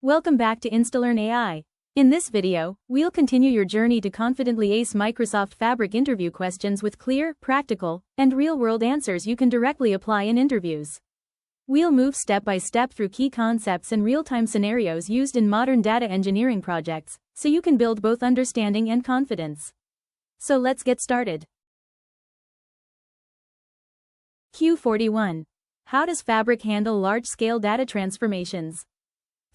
Welcome back to Instalearn AI. In this video, we'll continue your journey to confidently ace Microsoft Fabric interview questions with clear, practical, and real-world answers you can directly apply in interviews. We'll move step by step through key concepts and real-time scenarios used in modern data engineering projects, so you can build both understanding and confidence. So let's get started. Q41. How does Fabric handle large-scale data transformations?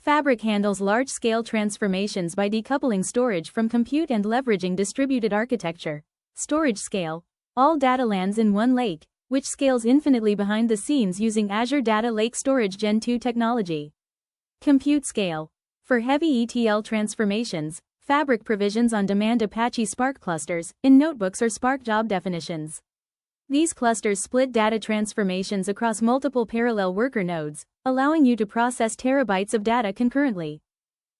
Fabric handles large-scale transformations by decoupling storage from compute and leveraging distributed architecture. Storage scale. All data lands in OneLake, which scales infinitely behind the scenes using Azure Data Lake Storage Gen 2 technology. Compute scale. For heavy ETL transformations, Fabric provisions on-demand Apache Spark clusters in notebooks or Spark job definitions. These clusters split data transformations across multiple parallel worker nodes, allowing you to process terabytes of data concurrently.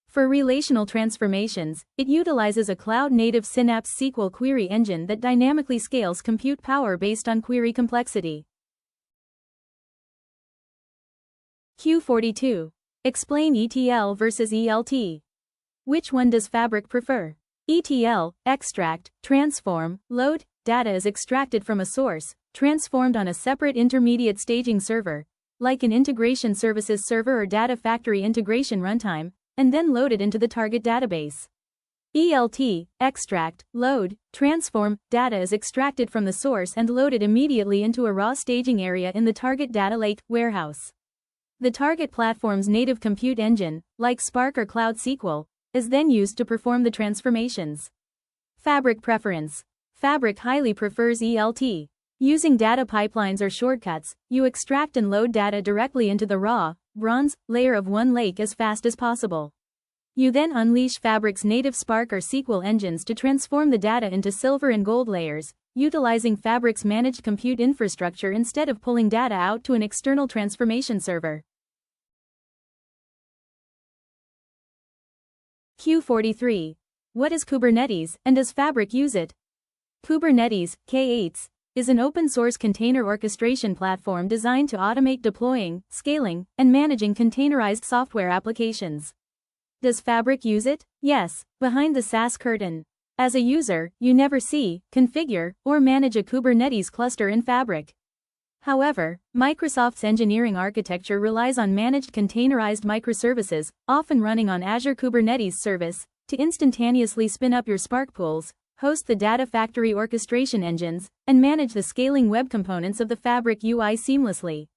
For relational transformations, it utilizes a cloud-native Synapse SQL query engine that dynamically scales compute power based on query complexity. Q42. Explain ETL versus ELT. Which one does Fabric prefer? ETL, extract, transform, load. Data is extracted from a source, transformed on a separate intermediate staging server, like an integration services server or data factory integration runtime, and then loaded into the target database. ELT, extract, load, transform. Data is extracted from the source and loaded immediately into a raw staging area in the target data lake warehouse. The target platform's native compute engine, like Spark or Cloud SQL, is then used to perform the transformations. Fabric preference. Fabric highly prefers ELT. Using data pipelines or shortcuts, you extract and load data directly into the raw, bronze, layer of OneLake as fast as possible. You then unleash Fabric's native Spark or SQL engines to transform the data into silver and gold layers, utilizing Fabric's managed compute infrastructure instead of pulling data out to an external transformation server. Q43. What is Kubernetes, and does Fabric use it? Kubernetes, K8s, is an open-source container orchestration platform designed to automate deploying, scaling, and managing containerized software applications. Does Fabric use it? Yes, behind the SaaS curtain. As a user, you never see, configure, or manage a Kubernetes cluster in Fabric. However, Microsoft's engineering architecture relies on managed containerized microservices, often running on Azure Kubernetes Service, to instantaneously spin up your Spark pools, host the data factory orchestration engines, and manage the scaling web components of the Fabric UI seamlessly.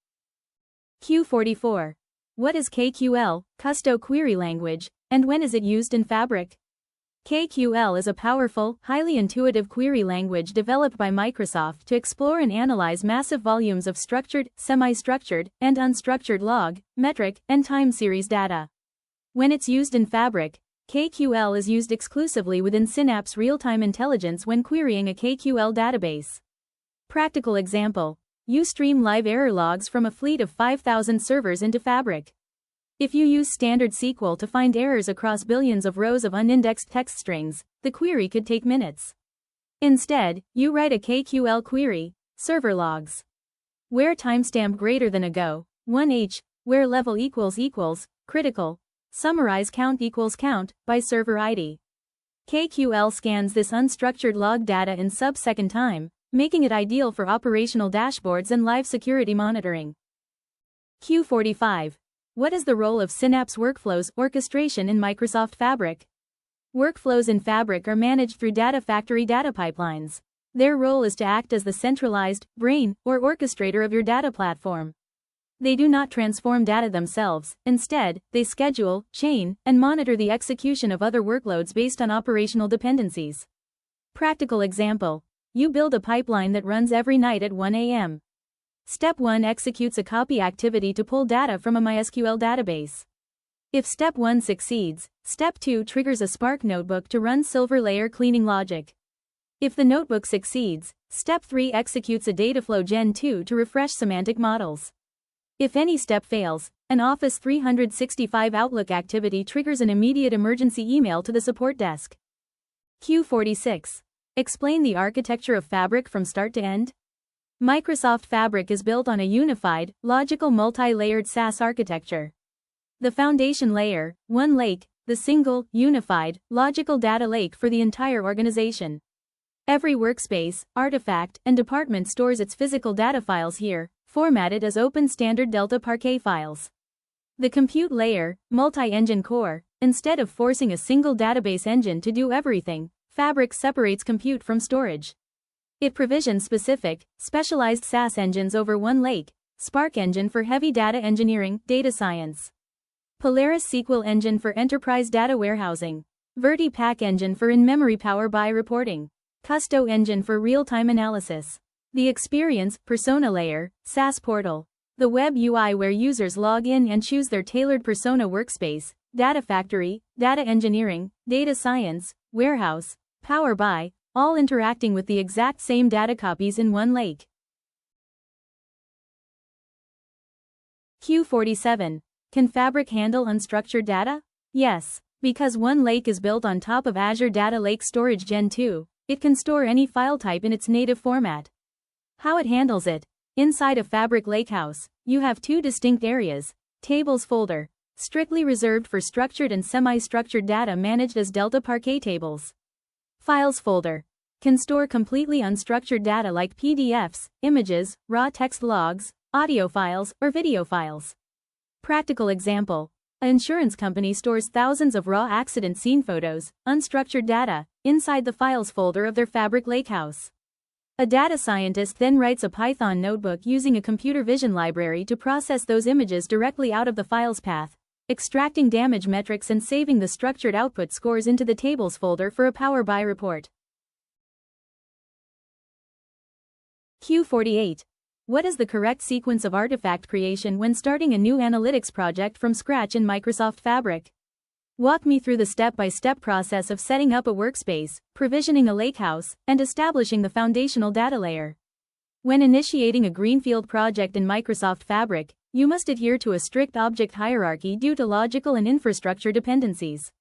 Q44. What is KQL, Custo Query Language, and when is it used in Fabric? KQL is a powerful, highly intuitive query language developed by Microsoft to explore and analyze massive volumes of structured, semi-structured, and unstructured log, metric, and time series data. When it's used in Fabric, KQL is used exclusively within Synapse real-time intelligence when querying a KQL database. Practical example. You stream live error logs from a fleet of 5,000 servers into Fabric. If you use standard SQL to find errors across billions of rows of unindexed text strings, the query could take minutes. Instead, you write a KQL query, server logs. Where timestamp greater than ago, 1H, where level equals, critical, summarize count equals count, by server ID. KQL scans this unstructured log data in sub-second time, making it ideal for operational dashboards and live security monitoring. Q45. What is the role of Synapse Workflows orchestration in Microsoft Fabric? Workflows in Fabric are managed through data factory data pipelines. Their role is to act as the centralized brain or orchestrator of your data platform. They do not transform data themselves. Instead, they schedule, chain, and monitor the execution of other workloads based on operational dependencies. Practical example. You build a pipeline that runs every night at 1 a.m. Step 1 executes a copy activity to pull data from a MySQL database. If Step 1 succeeds, Step 2 triggers a Spark notebook to run silver layer cleaning logic. If the notebook succeeds, Step 3 executes a Dataflow Gen 2 to refresh semantic models. If any step fails, an Office 365 Outlook activity triggers an immediate emergency email to the support desk. Q46. Explain the architecture of Fabric from start to end. Microsoft Fabric is built on a unified, logical multi-layered SaaS architecture. The foundation layer, OneLake, the single, unified, logical data lake for the entire organization. Every workspace, artifact, and department stores its physical data files here, formatted as open standard Delta Parquet files. The compute layer, multi-engine core, instead of forcing a single database engine to do everything, Fabric separates compute from storage. It provisions specialized SAS engines over OneLake, Spark engine for heavy data engineering, data science, Polaris SQL engine for enterprise data warehousing, VertiPack engine for in-memory Power BI reporting, Custo engine for real-time analysis. The experience, persona layer, SAS portal. The web UI where users log in and choose their tailored persona workspace, data factory, data engineering, data science, warehouse, Power BI, all interacting with the exact same data copies in OneLake. Q47. Can Fabric handle unstructured data? Yes, because OneLake is built on top of Azure Data Lake Storage Gen 2, it can store any file type in its native format. How it handles it? Inside of Fabric Lakehouse, you have two distinct areas. Tables folder, strictly reserved for structured and semi-structured data managed as Delta Parquet tables. Files folder, can store completely unstructured data like PDFs, images, raw text logs, audio files, or video files. Practical example. An insurance company stores thousands of raw accident scene photos, unstructured data, inside the files folder of their Fabric Lakehouse. A data scientist then writes a Python notebook using a computer vision library to process those images directly out of the files path, extracting damage metrics and saving the structured output scores into the tables folder for a Power BI report. Q48. What is the correct sequence of artifact creation when starting a new analytics project from scratch in Microsoft Fabric? Walk me through the step-by-step process of setting up a workspace, provisioning a lakehouse, and establishing the foundational data layer. When initiating a greenfield project in Microsoft Fabric, you must adhere to a strict object hierarchy due to logical and infrastructure dependencies.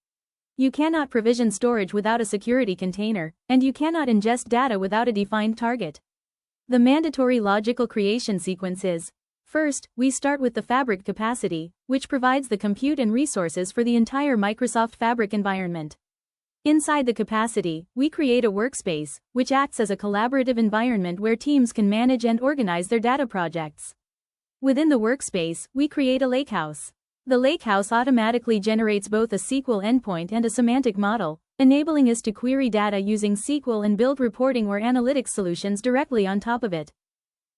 You cannot provision storage without a security container, and you cannot ingest data without a defined target. The mandatory logical creation sequence is: first, we start with the Fabric capacity, which provides the compute and resources for the entire Microsoft Fabric environment. Inside the capacity, we create a workspace, which acts as a collaborative environment where teams can manage and organize their data projects. Within the workspace, we create a lakehouse. The lakehouse automatically generates both a SQL endpoint and a semantic model, enabling us to query data using SQL and build reporting or analytics solutions directly on top of it.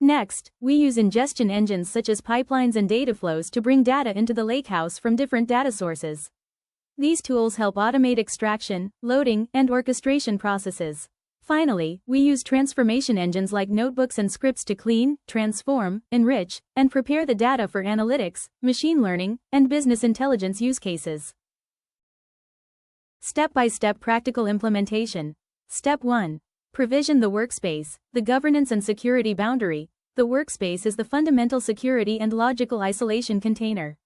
Next, we use ingestion engines such as pipelines and data flows to bring data into the lakehouse from different data sources. These tools help automate extraction, loading, and orchestration processes. Finally, we use transformation engines like notebooks and scripts to clean, transform, enrich, and prepare the data for analytics, machine learning, and business intelligence use cases. Step-by-step practical implementation. Step 1. Provision the workspace, the governance and security boundary. The workspace is the fundamental security and logical isolation container.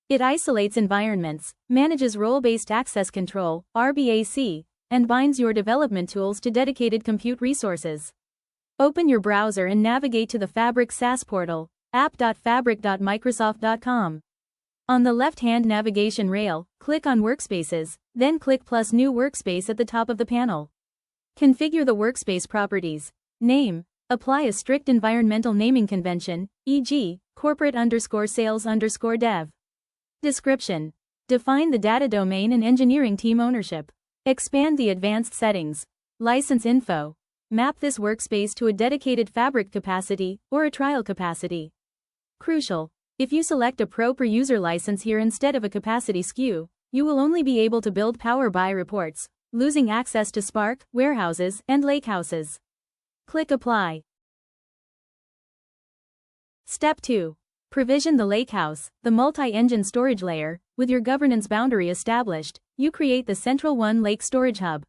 It isolates environments, manages role-based access control, RBAC, and binds your development tools to dedicated compute resources. Open your browser and navigate to the Fabric SaaS portal, app.fabric.microsoft.com. On the left-hand navigation rail, click on Workspaces, then click plus New Workspace at the top of the panel. Configure the workspace properties. Name. Apply a strict environmental naming convention, e.g., corporate_sales_dev. Description. Define the data domain and engineering team ownership. Expand the advanced settings. License info. Map this workspace to a dedicated Fabric capacity or a trial capacity. Crucial. If you select a Pro per user license here instead of a capacity SKU, you will only be able to build Power BI reports, losing access to Spark, warehouses, and lakehouses. Click Apply. Step 2. Provision the lakehouse, the multi-engine storage layer. With your governance boundary established, you create the central OneLake storage hub.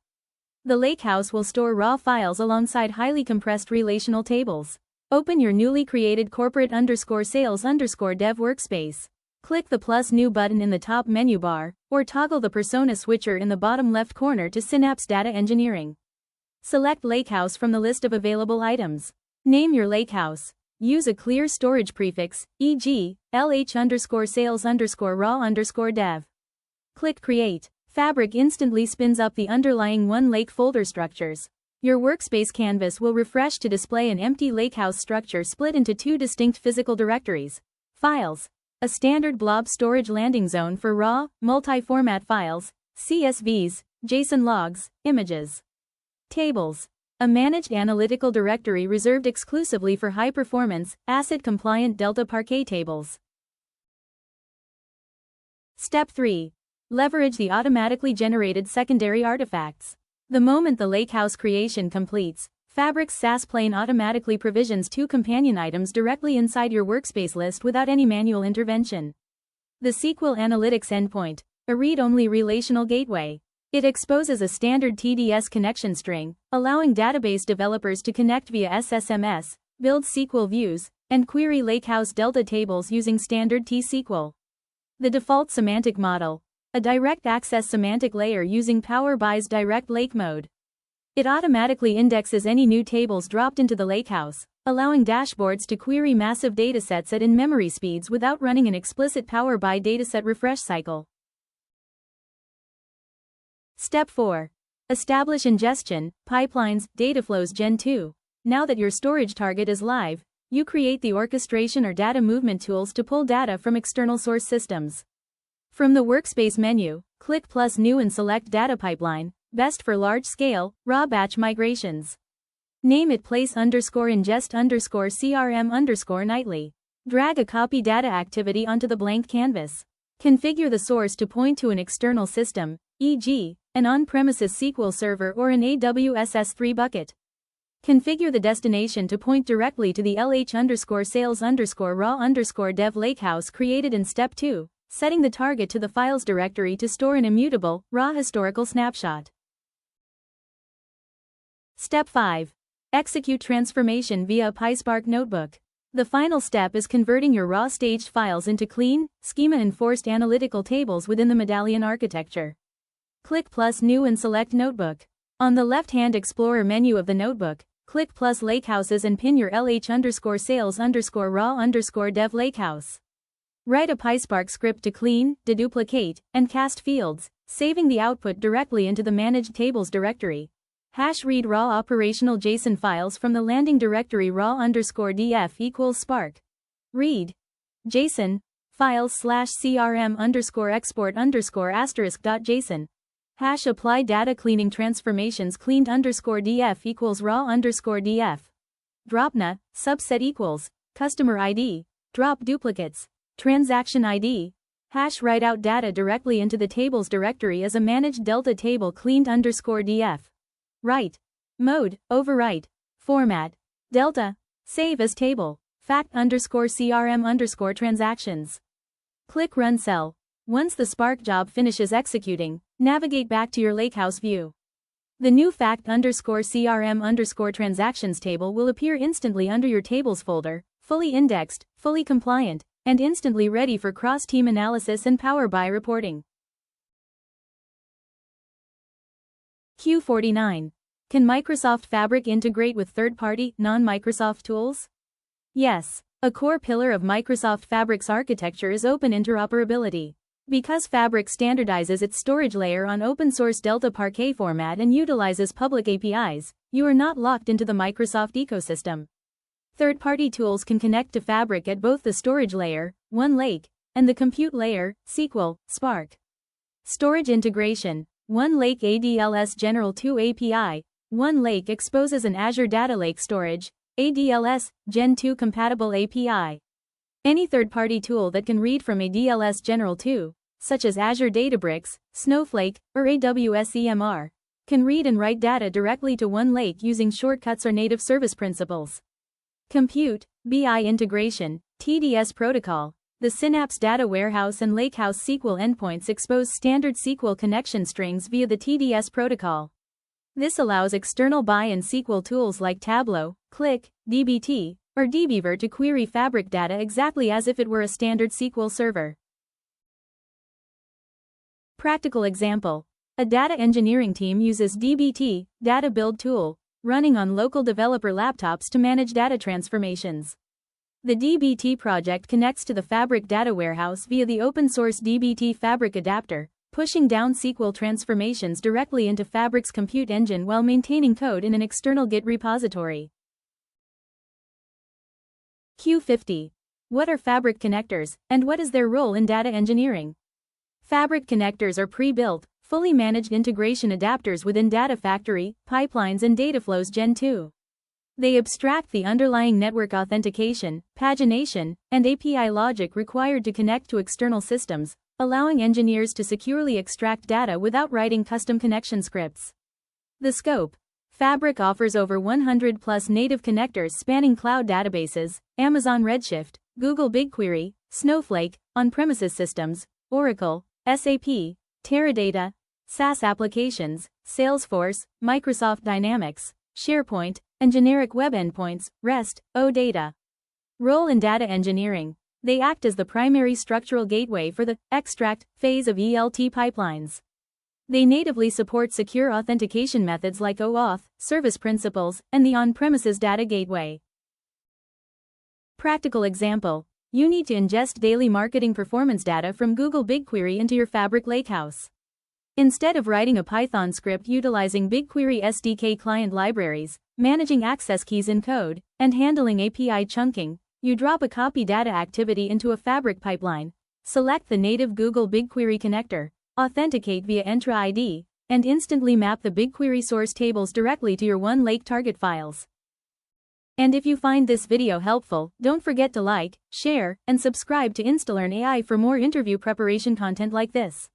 The lakehouse will store raw files alongside highly compressed relational tables. Open your newly created corporate_sales_dev workspace. Click the plus New button in the top menu bar, or toggle the persona switcher in the bottom left corner to Synapse Data Engineering. Select Lakehouse from the list of available items. Name your lakehouse. use a clear storage prefix, e.g., lh_sales_raw_dev. Click Create. Fabric instantly spins up the underlying OneLake folder structures. Your workspace canvas will refresh to display an empty Lakehouse structure split into two distinct physical directories. Files. A standard blob storage landing zone for raw, multi-format files, CSVs, JSON logs, images. Tables. A managed analytical directory reserved exclusively for high-performance, ACID-compliant Delta Parquet tables. Step 3. Leverage the automatically generated secondary artifacts. The moment the Lakehouse creation completes, Fabric's SaaS plane automatically provisions two companion items directly inside your workspace list without any manual intervention. The SQL Analytics Endpoint, a read-only relational gateway. It exposes a standard TDS connection string, allowing database developers to connect via SSMS, build SQL views, and query Lakehouse Delta tables using standard T-SQL. The default semantic model. A direct access semantic layer using Power BI's direct lake mode. It automatically indexes any new tables dropped into the Lakehouse, allowing dashboards to query massive datasets at in-memory speeds without running an explicit Power BI dataset refresh cycle. Step 4. Establish ingestion, pipelines, data flows Gen 2. Now that your storage target is live, you create the orchestration or data movement tools to pull data from external source systems. From the Workspace menu, click plus New and select Data Pipeline, best for large-scale, raw batch migrations. Name it place_ingest_CRM_nightly. Drag a copy data activity onto the blank canvas. Configure the source to point to an external system, e.g., an on-premises SQL server or an AWS S3 bucket. Configure the destination to point directly to the lh_sales_raw_dev Lakehouse created in Step 2. Setting the target to the files directory to store an immutable, raw historical snapshot. Step 5. Execute transformation via a PySpark notebook. The final step is converting your raw staged files into clean, schema-enforced analytical tables within the Medallion architecture. Click plus New and select Notebook. On the left-hand Explorer menu of the notebook, click plus Lakehouses and pin your lh_sales_raw_dev Lakehouse. Write a PySpark script to clean, deduplicate, and cast fields, saving the output directly into the Managed Tables directory. #read raw operational JSON files from the landing directory raw_df equals spark. Read JSON files /crm_export_**.json. #apply data cleaning transformations cleaned_df equals raw_df. Dropna subset equals customer ID, drop duplicates. Transaction ID. #write out data directly into the tables directory as a managed Delta table cleaned_df. Write. Mode, overwrite. Format. Delta. Save as table. fact_crm_transactions. Click Run Cell. Once the Spark job finishes executing, navigate back to your Lakehouse view. The new fact_crm_transactions table will appear instantly under your tables folder, fully indexed, fully compliant, and instantly ready for cross-team analysis and Power BI reporting. Q49. Can Microsoft Fabric integrate with third-party, non-Microsoft tools? Yes. A core pillar of Microsoft Fabric's architecture is open interoperability. Because Fabric standardizes its storage layer on open-source Delta Parquet format and utilizes public APIs, you are not locked into the Microsoft ecosystem. Third-party tools can connect to Fabric at both the storage layer, OneLake, and the compute layer, SQL, Spark. Storage integration. OneLake ADLS General 2 API. OneLake exposes an Azure Data Lake Storage, ADLS, Gen 2 compatible API. Any third-party tool that can read from ADLS General 2, such as Azure Databricks, Snowflake, or AWS EMR, can read and write data directly to OneLake using shortcuts or native service principals. Compute, BI integration, TDS protocol. The Synapse Data Warehouse and Lakehouse SQL endpoints expose standard SQL connection strings via the TDS protocol. This allows external BI and SQL tools like Tableau, Qlik, dbt, or dbeaver to query Fabric data exactly as if it were a standard SQL server. Practical example. A data engineering team uses dbt, data build tool, running on local developer laptops to manage data transformations. The dbt project connects to the Fabric data warehouse via the open-source dbt Fabric adapter, pushing down SQL transformations directly into Fabric's compute engine while maintaining code in an external Git repository. Q50. What are Fabric connectors, and what is their role in data engineering? Fabric connectors are pre-built, fully managed integration adapters within Data Factory, pipelines and data flows Gen 2. They abstract the underlying network authentication, pagination, and API logic required to connect to external systems, allowing engineers to securely extract data without writing custom connection scripts. The scope. Fabric offers over 100 plus native connectors spanning cloud databases, Amazon Redshift, Google BigQuery, Snowflake, on-premises systems, Oracle, SAP, Teradata, SaaS applications, Salesforce, Microsoft Dynamics, SharePoint, and generic web endpoints, REST, OData. Role in data engineering. They act as the primary structural gateway for the extract phase of ELT pipelines. They natively support secure authentication methods like OAuth, service principals, and the on-premises data gateway. Practical example. You need to ingest daily marketing performance data from Google BigQuery into your Fabric Lakehouse. Instead of writing a Python script utilizing BigQuery SDK client libraries, managing access keys in code, and handling API chunking, you drop a copy data activity into a Fabric pipeline, select the native Google BigQuery connector, authenticate via Entra ID, and instantly map the BigQuery source tables directly to your OneLake target files. And if you find this video helpful, don't forget to like, share, and subscribe to Instalearn AI for more interview preparation content like this.